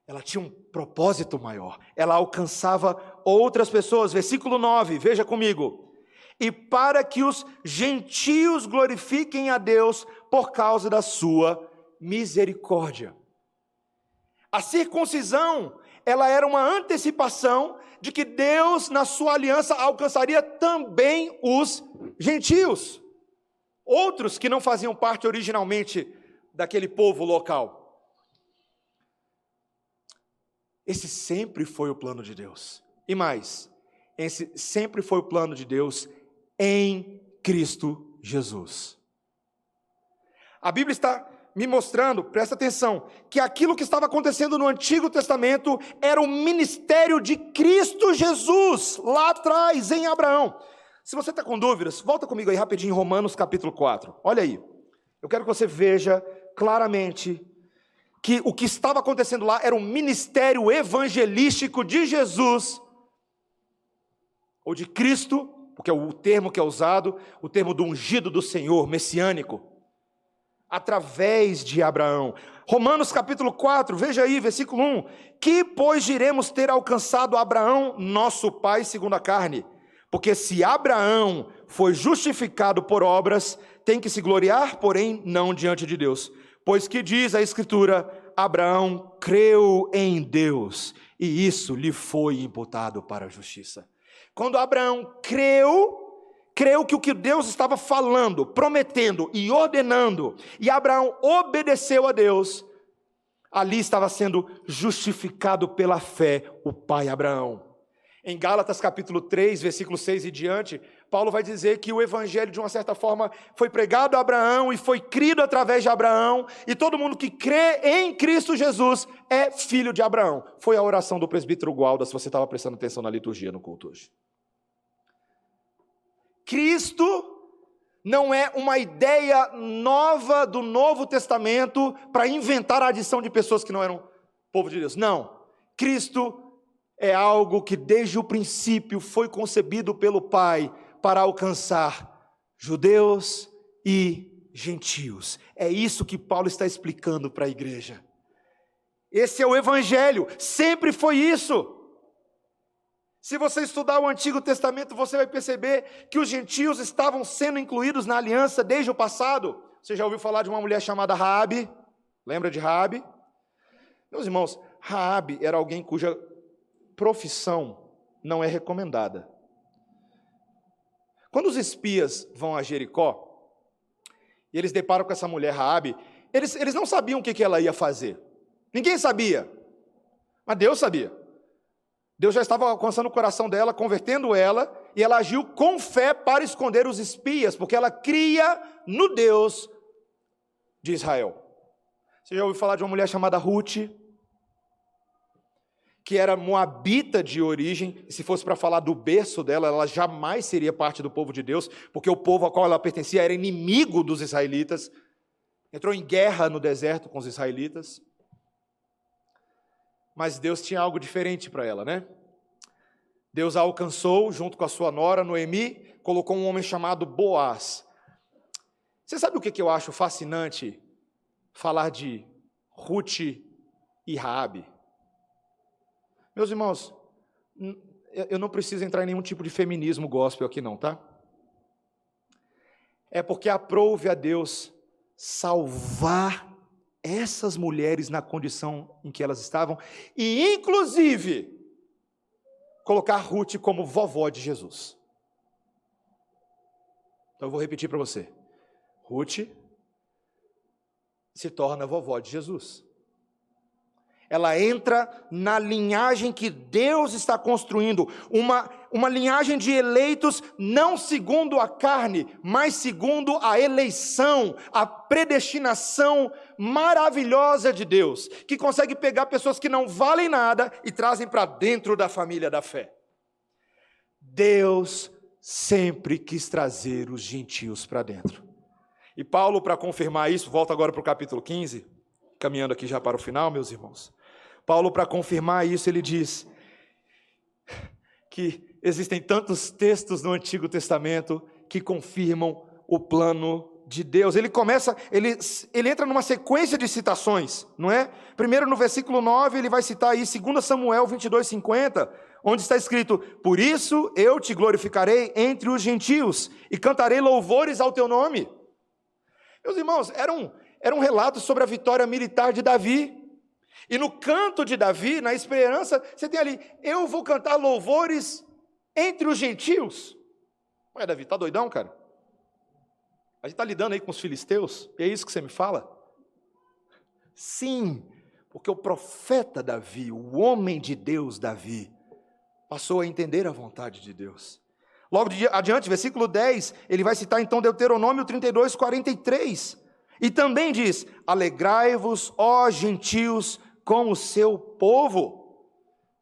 Ela tinha um propósito maior, ela alcançava outras pessoas. Versículo 9, veja comigo. E para que os gentios glorifiquem a Deus por causa da sua misericórdia. A circuncisão, ela era uma antecipação de que Deus, na sua aliança, alcançaria também os gentios. Outros que não faziam parte originalmente daquele povo local. Esse sempre foi o plano de Deus. E mais, esse sempre foi o plano de Deus em Cristo Jesus. A Bíblia está me mostrando, presta atenção, que aquilo que estava acontecendo no Antigo Testamento era o ministério de Cristo Jesus, lá atrás, em Abraão. Se você está com dúvidas, volta comigo aí rapidinho em Romanos capítulo 4. Olha aí, eu quero que você veja claramente que o que estava acontecendo lá era o ministério evangelístico de Jesus, ou de Cristo, porque é o termo que é usado, o termo do ungido do Senhor, messiânico, através de Abraão. Romanos capítulo 4, veja aí, versículo 1, que pois diremos ter alcançado Abraão, nosso pai, segundo a carne? Porque se Abraão foi justificado por obras, tem que se gloriar, porém não diante de Deus. Pois que diz a Escritura, Abraão creu em Deus, e isso lhe foi imputado para a justiça. Quando Abraão creu que o que Deus estava falando, prometendo e ordenando, e Abraão obedeceu a Deus, ali estava sendo justificado pela fé o pai Abraão. Em Gálatas capítulo 3, versículo 6 e diante, Paulo vai dizer que o evangelho de uma certa forma foi pregado a Abraão e foi crido através de Abraão, e todo mundo que crê em Cristo Jesus é filho de Abraão. Foi a oração do presbítero Gualda, se você estava prestando atenção na liturgia no culto hoje. Cristo não é uma ideia nova do Novo Testamento para inventar a adição de pessoas que não eram povo de Deus. Não, Cristo é algo que desde o princípio foi concebido pelo Pai para alcançar judeus e gentios. É isso que Paulo está explicando para a igreja. Esse é o evangelho, sempre foi isso. Se você estudar o Antigo Testamento, você vai perceber que os gentios estavam sendo incluídos na aliança desde o passado. Você já ouviu falar de uma mulher chamada Raabe? Lembra de Raabe? Meus irmãos, Raabe era alguém cuja profissão não é recomendada. Quando os espias vão a Jericó, e eles deparam com essa mulher Raabe, eles não sabiam o que ela ia fazer. Ninguém sabia, mas Deus sabia. Deus já estava alcançando o coração dela, convertendo ela, e ela agiu com fé para esconder os espias, porque ela cria no Deus de Israel. Você já ouviu falar de uma mulher chamada Ruth, que era moabita de origem, e se fosse para falar do berço dela, ela jamais seria parte do povo de Deus, porque o povo ao qual ela pertencia era inimigo dos israelitas, entrou em guerra no deserto com os israelitas. Mas Deus tinha algo diferente para ela, né? Deus a alcançou, junto com a sua nora, Noemi, colocou um homem chamado Boaz. Você sabe o que eu acho fascinante? Falar de Ruth e Raabe. Meus irmãos, eu não preciso entrar em nenhum tipo de feminismo gospel aqui não, tá? É porque aprouve a Deus salvar essas mulheres na condição em que elas estavam, e inclusive colocar Ruth como vovó de Jesus. Então eu vou repetir para você. Ruth se torna vovó de Jesus. Ela entra na linhagem que Deus está construindo, uma linhagem de eleitos não segundo a carne, mas segundo a eleição, a predestinação maravilhosa de Deus, que consegue pegar pessoas que não valem nada e trazem para dentro da família da fé. Deus sempre quis trazer os gentios para dentro. E Paulo, para confirmar isso, volta agora para o capítulo 15, caminhando aqui já para o final, meus irmãos. Paulo, para confirmar isso, ele diz que existem tantos textos no Antigo Testamento que confirmam o plano de Deus. Ele entra numa sequência de citações, não é? Primeiro no versículo 9, ele vai citar aí 2 Samuel 22:50, onde está escrito: por isso eu te glorificarei entre os gentios e cantarei louvores ao teu nome. Meus irmãos, era um relato sobre a vitória militar de Davi. E no canto de Davi, na esperança, você tem ali: eu vou cantar louvores entre os gentios. Ué, Davi, tá doidão, cara? A gente está lidando aí com os filisteus? É isso que você me fala? Sim, porque o profeta Davi, o homem de Deus Davi, passou a entender a vontade de Deus. Logo adiante, versículo 10, ele vai citar então Deuteronômio 32:43. E também diz: alegrai-vos, ó gentios, com o seu povo.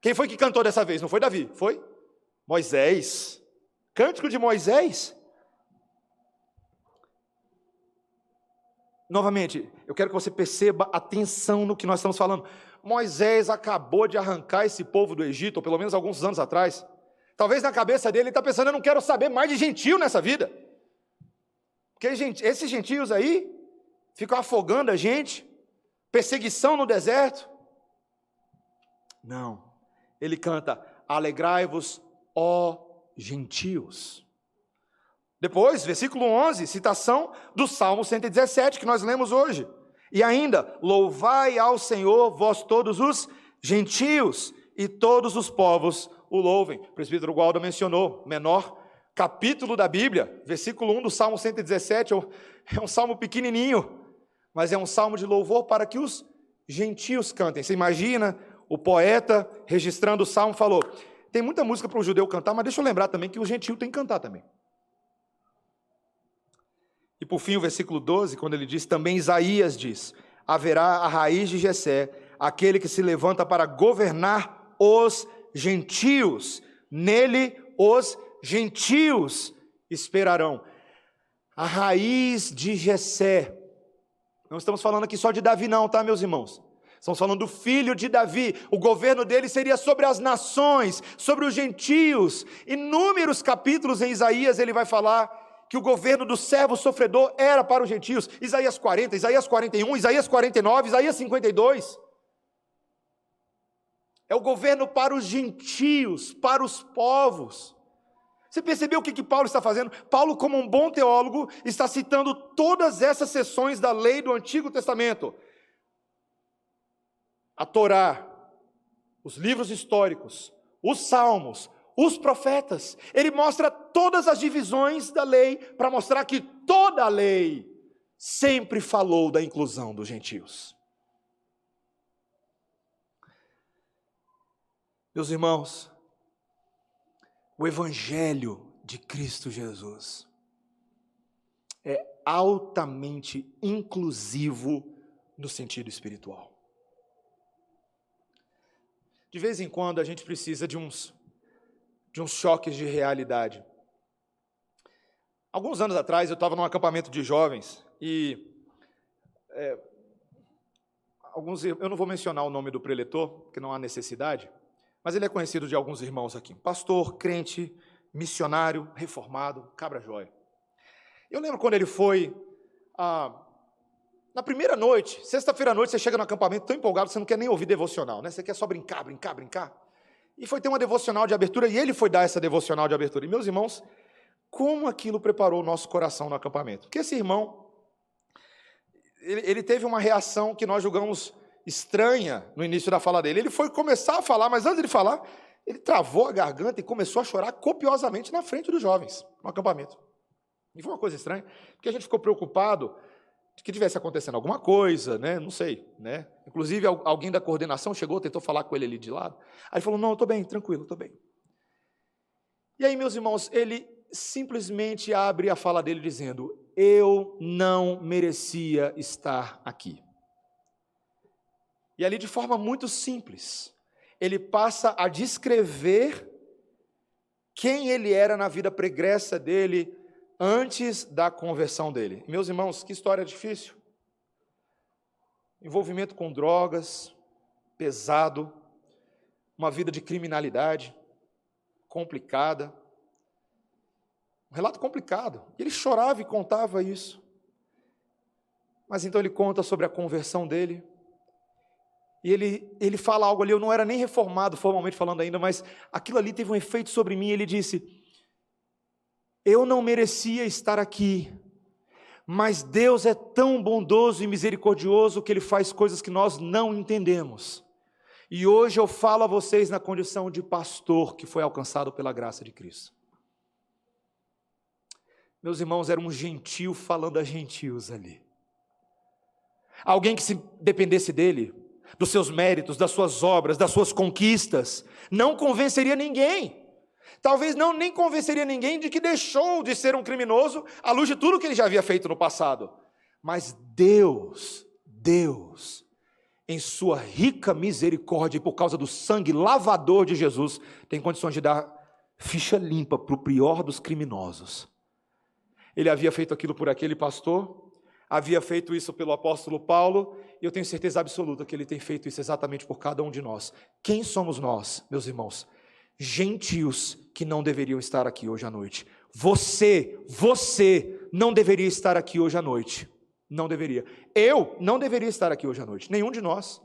Quem foi que cantou dessa vez? Não foi Davi, foi Moisés. Cântico de Moisés. Novamente, eu quero que você perceba a tensão no que nós estamos falando. Moisés acabou de arrancar esse povo do Egito, ou pelo menos alguns anos atrás. Talvez na cabeça dele ele está pensando: eu não quero saber mais de gentio nessa vida. Porque esses gentios aí ficam afogando a gente, perseguição no deserto. Não, ele canta: alegrai-vos, ó gentios. Depois, versículo 11, citação do Salmo 117, que nós lemos hoje. E ainda: louvai ao Senhor, vós todos os gentios, e todos os povos o louvem. O presbítero Gualdo mencionou, menor capítulo da Bíblia, versículo 1 do Salmo 117, é um salmo pequenininho, mas é um salmo de louvor para que os gentios cantem. Você imagina, o poeta, registrando o salmo, falou: tem muita música para o judeu cantar, mas deixa eu lembrar também que o gentio tem que cantar também. E por fim, o versículo 12, quando ele diz, também Isaías diz: haverá a raiz de Jessé, aquele que se levanta para governar os gentios, nele os gentios esperarão. A raiz de Jessé. Não estamos falando aqui só de Davi não, tá, meus irmãos? Estamos falando do filho de Davi. O governo dele seria sobre as nações, sobre os gentios. Inúmeros capítulos em Isaías ele vai falar que o governo do servo sofredor era para os gentios. Isaías 40, Isaías 41, Isaías 49, Isaías 52. É o governo para os gentios, para os povos. Você percebeu o que Paulo está fazendo? Paulo, como um bom teólogo, está citando todas essas seções da lei do Antigo Testamento. A Torá, os livros históricos, os salmos, os profetas. Ele mostra todas as divisões da lei para mostrar que toda a lei sempre falou da inclusão dos gentios. Meus irmãos, o Evangelho de Cristo Jesus é altamente inclusivo no sentido espiritual. De vez em quando a gente precisa de uns choques de realidade. Alguns anos atrás eu estava num acampamento de jovens e eu não vou mencionar o nome do preletor, porque não há necessidade, mas ele é conhecido de alguns irmãos aqui. Pastor, crente, missionário, reformado, cabra jóia. Eu lembro quando ele foi, na primeira noite, sexta-feira à noite, você chega no acampamento tão empolgado, você não quer nem ouvir devocional, né? Você quer só brincar. E foi ter uma devocional de abertura, e ele foi dar essa devocional de abertura. E, meus irmãos, como aquilo preparou o nosso coração no acampamento? Porque esse irmão, ele teve uma reação que nós julgamos estranha no início da fala dele. Ele foi começar a falar, mas antes de falar, ele travou a garganta e começou a chorar copiosamente na frente dos jovens, no acampamento. E foi uma coisa estranha, porque a gente ficou preocupado de que tivesse acontecendo alguma coisa, né? Não sei, né? Inclusive, alguém da coordenação chegou, tentou falar com ele ali de lado. Aí ele falou, não, eu estou bem, tranquilo, estou bem. E aí, meus irmãos, ele simplesmente abre a fala dele dizendo, eu não merecia estar aqui. E ali, de forma muito simples, ele passa a descrever quem ele era na vida pregressa dele, antes da conversão dele. Meus irmãos, que história difícil. Envolvimento com drogas, pesado, uma vida de criminalidade, complicada. Um relato complicado. Ele chorava e contava isso. Mas então ele conta sobre a conversão dele. E ele fala algo ali, eu não era nem reformado formalmente falando ainda, mas aquilo ali teve um efeito sobre mim. Ele disse, eu não merecia estar aqui, mas Deus é tão bondoso e misericordioso que Ele faz coisas que nós não entendemos. E hoje eu falo a vocês na condição de pastor que foi alcançado pela graça de Cristo. Meus irmãos, era um gentio falando a gentios ali. Alguém que se dependesse dele, dos seus méritos, das suas obras, das suas conquistas, não convenceria ninguém. Talvez nem convenceria ninguém de que deixou de ser um criminoso à luz de tudo que ele já havia feito no passado. Mas Deus, em sua rica misericórdia e por causa do sangue lavador de Jesus, tem condições de dar ficha limpa para o pior dos criminosos. Ele havia feito aquilo por aquele pastor, havia feito isso pelo apóstolo Paulo, e eu tenho certeza absoluta que ele tem feito isso exatamente por cada um de nós. Quem somos nós, meus irmãos? Gentios que não deveriam estar aqui hoje à noite. Você não deveria estar aqui hoje à noite. Não deveria. Eu não deveria estar aqui hoje à noite. Nenhum de nós.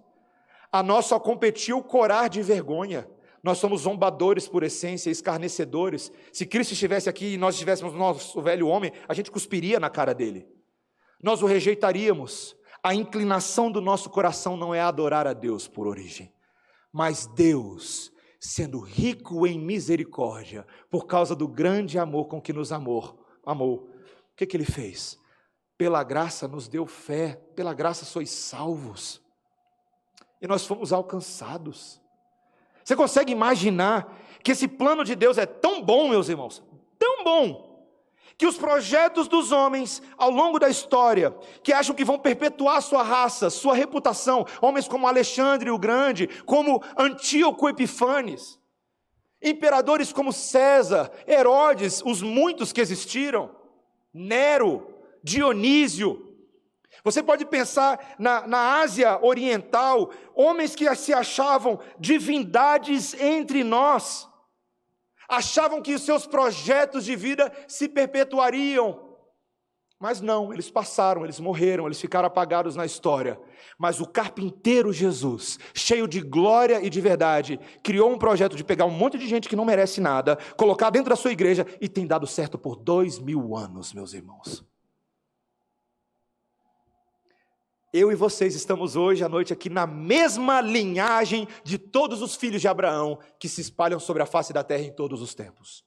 A nós só competiu corar de vergonha. Nós somos zombadores por essência, escarnecedores. Se Cristo estivesse aqui e nós estivéssemos no nosso velho homem, a gente cuspiria na cara dele. Nós o rejeitaríamos. A inclinação do nosso coração não é adorar a Deus por origem. Mas Deus, sendo rico em misericórdia, por causa do grande amor com que nos amou. O que ele fez? Pela graça nos deu fé, pela graça sois salvos. E nós fomos alcançados. Você consegue imaginar que esse plano de Deus é tão bom, meus irmãos? Tão bom, que os projetos dos homens ao longo da história, que acham que vão perpetuar sua raça, sua reputação, homens como Alexandre o Grande, como Antíoco Epifanes, imperadores como César, Herodes, os muitos que existiram, Nero, Dionísio. Você pode pensar na Ásia Oriental, homens que se achavam divindades entre nós, achavam que os seus projetos de vida se perpetuariam, mas não, eles passaram, eles morreram, eles ficaram apagados na história. Mas o carpinteiro Jesus, cheio de glória e de verdade, criou um projeto de pegar um monte de gente que não merece nada, colocar dentro da sua igreja, e tem dado certo por 2000 anos, meus irmãos. Eu e vocês estamos hoje à noite aqui na mesma linhagem de todos os filhos de Abraão que se espalham sobre a face da terra em todos os tempos.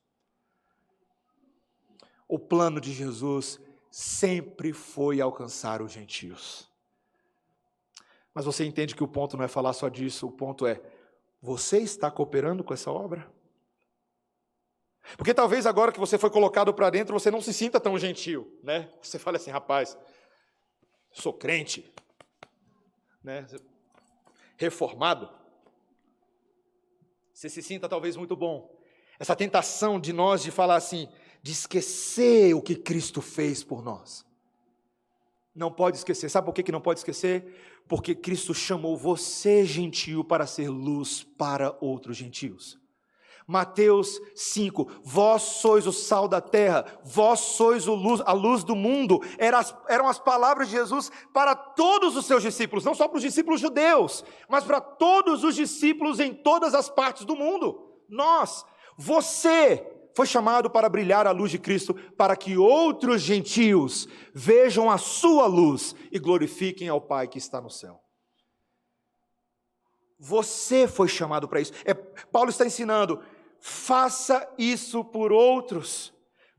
O plano de Jesus sempre foi alcançar os gentios. Mas você entende que o ponto não é falar só disso, o ponto é, você está cooperando com essa obra? Porque talvez agora que você foi colocado para dentro, você não se sinta tão gentil, né? Você fala assim, rapaz, sou crente, né? Reformado. Você se sinta talvez muito bom. Essa tentação de nós de falar assim, de esquecer o que Cristo fez por nós. Não pode esquecer. Sabe por que não pode esquecer? Porque Cristo chamou você, gentio, para ser luz para outros gentios. Mateus 5, vós sois o sal da terra, vós sois a luz do mundo, eram as palavras de Jesus para todos os seus discípulos, não só para os discípulos judeus, mas para todos os discípulos em todas as partes do mundo. Nós, você foi chamado para brilhar a luz de Cristo, para que outros gentios vejam a sua luz e glorifiquem ao Pai que está no céu. Você foi chamado para isso. Paulo está ensinando, faça isso por outros.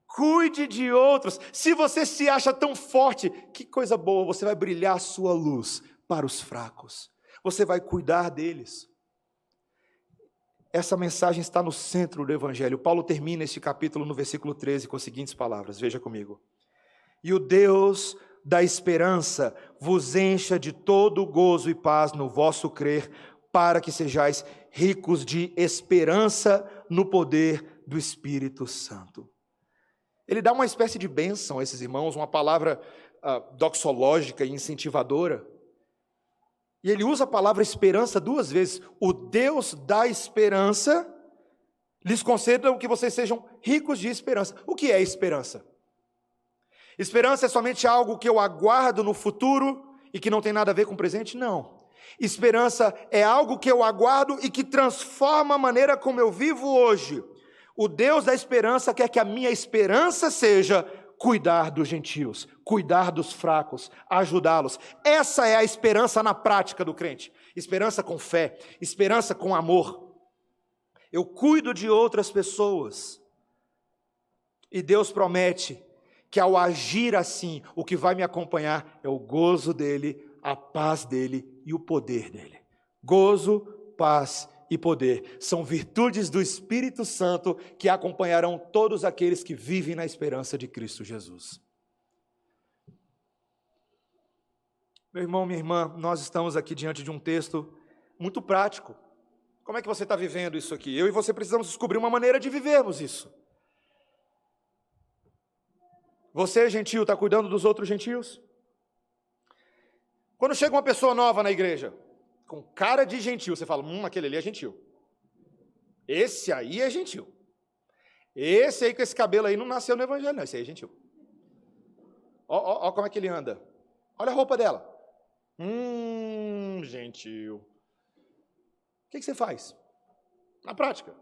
Cuide de outros. Se você se acha tão forte, que coisa boa, você vai brilhar a sua luz para os fracos. Você vai cuidar deles. Essa mensagem está no centro do Evangelho. Paulo termina este capítulo no versículo 13 com as seguintes palavras, veja comigo. E o Deus da esperança vos encha de todo gozo e paz no vosso crer, para que sejais ricos de esperança no poder do Espírito Santo. Ele dá uma espécie de bênção a esses irmãos, uma palavra doxológica e incentivadora. E ele usa a palavra esperança 2 vezes. O Deus da esperança lhes conceda que vocês sejam ricos de esperança. O que é esperança? Esperança é somente algo que eu aguardo no futuro e que não tem nada a ver com o presente? Não. Esperança é algo que eu aguardo e que transforma a maneira como eu vivo hoje. O Deus da esperança quer que a minha esperança seja cuidar dos gentios, cuidar dos fracos, ajudá-los. Essa é a esperança na prática do crente. Esperança com fé, esperança com amor. Eu cuido de outras pessoas. E Deus promete que ao agir assim, o que vai me acompanhar é o gozo dele, a paz dele e o poder dele. Gozo, paz e poder são virtudes do Espírito Santo que acompanharão todos aqueles que vivem na esperança de Cristo Jesus. Meu irmão, minha irmã, nós estamos aqui diante de um texto muito prático. Como é que você está vivendo isso aqui? Eu e você precisamos descobrir uma maneira de vivermos isso. Você, gentil, está cuidando dos outros gentios? Quando chega uma pessoa nova na igreja, com cara de gentil, você fala, aquele ali é gentil. Esse aí é gentil. Esse aí com esse cabelo aí não nasceu no evangelho, não, esse aí é gentil. Ó como é que ele anda. Olha a roupa dela. Gentil. O que você faz? Na prática.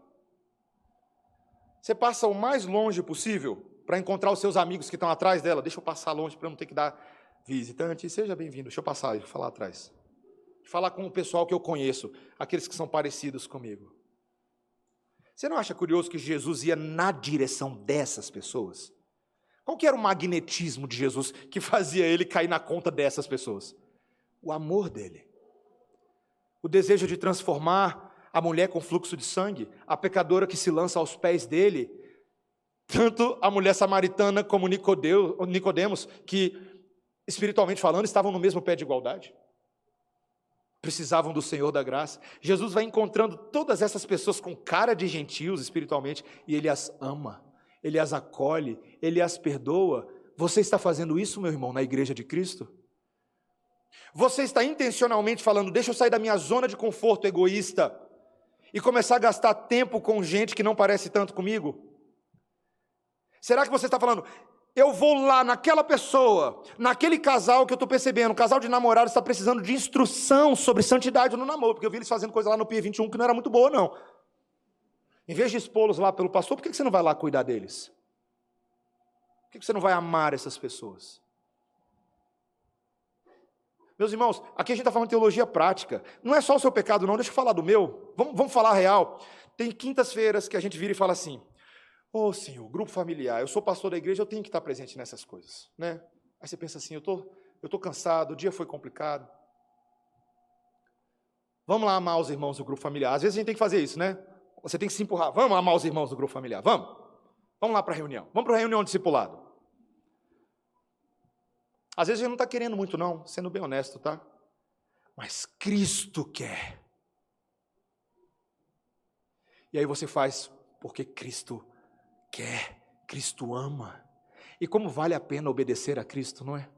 Você passa o mais longe possível para encontrar os seus amigos que estão atrás dela. Deixa eu passar longe para eu não ter que dar visitante. Seja bem-vindo. Deixa eu passar e falar atrás. Falar com o pessoal que eu conheço, aqueles que são parecidos comigo. Você não acha curioso que Jesus ia na direção dessas pessoas? Qual que era o magnetismo de Jesus que fazia ele cair na conta dessas pessoas? O amor dele. O desejo de transformar a mulher com fluxo de sangue, a pecadora que se lança aos pés dele, tanto a mulher samaritana como Nicodemos, que, espiritualmente falando, estavam no mesmo pé de igualdade. Precisavam do Senhor da graça. Jesus vai encontrando todas essas pessoas com cara de gentios espiritualmente, e Ele as ama, Ele as acolhe, Ele as perdoa. Você está fazendo isso, meu irmão, na igreja de Cristo? Você está intencionalmente falando, deixa eu sair da minha zona de conforto egoísta, e começar a gastar tempo com gente que não parece tanto comigo? Será que você está falando, eu vou lá naquela pessoa, naquele casal que eu estou percebendo, o casal de namorados está precisando de instrução sobre santidade no namoro, porque eu vi eles fazendo coisa lá no Pia 21 que não era muito boa, não. Em vez de expô-los lá pelo pastor, por que você não vai lá cuidar deles? Por que você não vai amar essas pessoas? Meus irmãos, aqui a gente está falando de teologia prática. Não é só o seu pecado, não. Deixa eu falar do meu. Vamos falar real. Tem quintas-feiras que a gente vira e fala assim, Senhor, grupo familiar, eu sou pastor da igreja, eu tenho que estar presente nessas coisas, né? Aí você pensa assim, eu tô cansado, o dia foi complicado. Vamos lá amar os irmãos do grupo familiar. Às vezes a gente tem que fazer isso, né? Você tem que se empurrar. Vamos amar os irmãos do grupo familiar, vamos. Vamos lá para a reunião. Vamos para a reunião de discipulado. Às vezes a gente não está querendo muito não, sendo bem honesto, tá? Mas Cristo quer. E aí você faz porque Cristo quer, Cristo ama. E como vale a pena obedecer a Cristo, não é?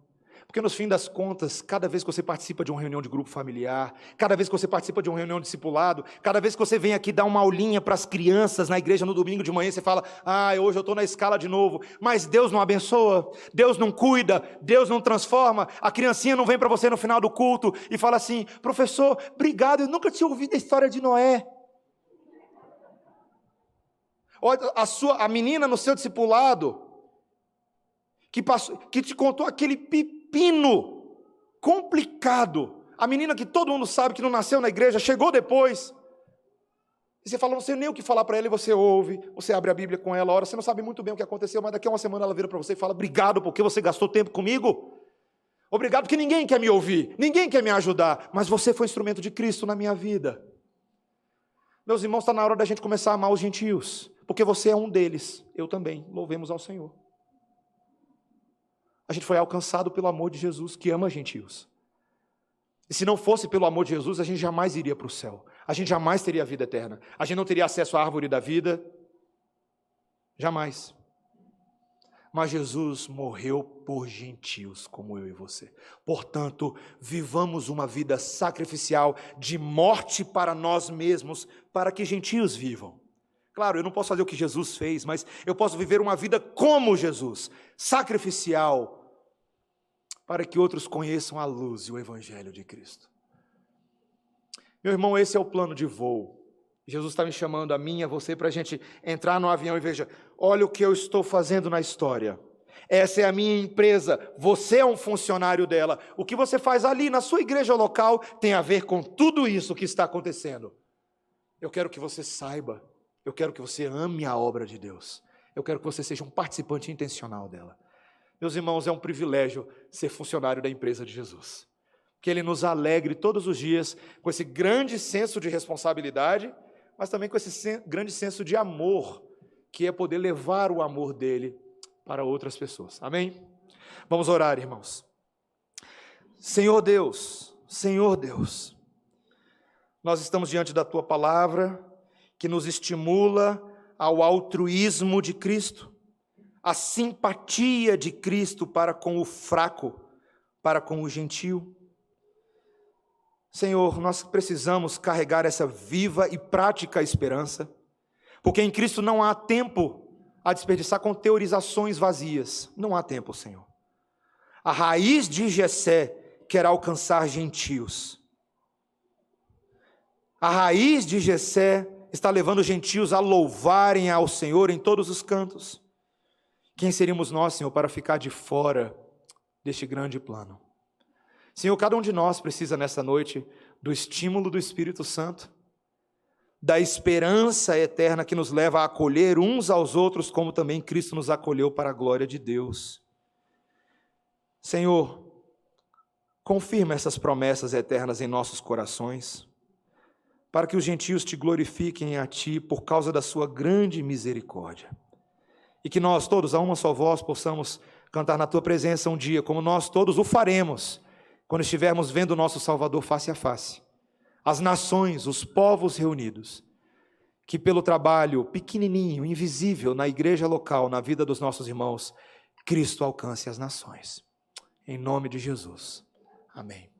Porque no fim das contas, cada vez que você participa de uma reunião de grupo familiar, cada vez que você participa de uma reunião de discipulado, cada vez que você vem aqui dar uma aulinha para as crianças na igreja no domingo de manhã, você fala, hoje eu estou na escala de novo, mas Deus não abençoa, Deus não cuida, Deus não transforma, a criancinha não vem para você no final do culto e fala assim, professor, obrigado, eu nunca tinha ouvido a história de Noé. Olha a menina no seu discipulado, que te contou aquele pepino complicado. A menina que todo mundo sabe que não nasceu na igreja, chegou depois. E você fala, não sei nem o que falar para ela, e você ouve, você abre a Bíblia com ela, ora, você não sabe muito bem o que aconteceu, mas daqui a uma semana ela vira para você e fala, obrigado porque você gastou tempo comigo. Obrigado porque ninguém quer me ouvir, ninguém quer me ajudar, mas você foi instrumento de Cristo na minha vida. Meus irmãos, está na hora da gente começar a amar os gentios, porque você é um deles, eu também, louvemos ao Senhor. A gente foi alcançado pelo amor de Jesus, que ama gentios. E se não fosse pelo amor de Jesus, a gente jamais iria para o céu. A gente jamais teria a vida eterna. A gente não teria acesso à árvore da vida. Jamais. Mas Jesus morreu por gentios, como eu e você. Portanto, vivamos uma vida sacrificial de morte para nós mesmos, para que gentios vivam. Claro, eu não posso fazer o que Jesus fez, mas eu posso viver uma vida como Jesus, sacrificial, para que outros conheçam a luz e o Evangelho de Cristo. Meu irmão, esse é o plano de voo. Jesus está me chamando a mim e a você para a gente entrar no avião e veja, olha o que eu estou fazendo na história. Essa é a minha empresa, você é um funcionário dela. O que você faz ali na sua igreja local tem a ver com tudo isso que está acontecendo. Eu quero que você saiba, eu quero que você ame a obra de Deus. Eu quero que você seja um participante intencional dela. Meus irmãos, é um privilégio ser funcionário da empresa de Jesus. Que Ele nos alegre todos os dias com esse grande senso de responsabilidade, mas também com esse grande senso de amor, que é poder levar o amor dEle para outras pessoas. Amém? Vamos orar, irmãos. Senhor Deus, nós estamos diante da Tua palavra, que nos estimula ao altruísmo de Cristo, a simpatia de Cristo para com o fraco, para com o gentio. Senhor, nós precisamos carregar essa viva e prática esperança, porque em Cristo não há tempo a desperdiçar com teorizações vazias. Não há tempo, Senhor. A raiz de Jessé quer alcançar gentios. A raiz de Jessé está levando os gentios a louvarem ao Senhor em todos os cantos. Quem seríamos nós, Senhor, para ficar de fora deste grande plano? Senhor, cada um de nós precisa nessa noite do estímulo do Espírito Santo, da esperança eterna que nos leva a acolher uns aos outros, como também Cristo nos acolheu para a glória de Deus. Senhor, confirma essas promessas eternas em nossos corações, para que os gentios te glorifiquem a Ti por causa da sua grande misericórdia. E que nós todos, a uma só voz, possamos cantar na Tua presença um dia, como nós todos o faremos, quando estivermos vendo o nosso Salvador face a face. As nações, os povos reunidos, que pelo trabalho pequenininho, invisível, na igreja local, na vida dos nossos irmãos, Cristo alcance as nações. Em nome de Jesus. Amém.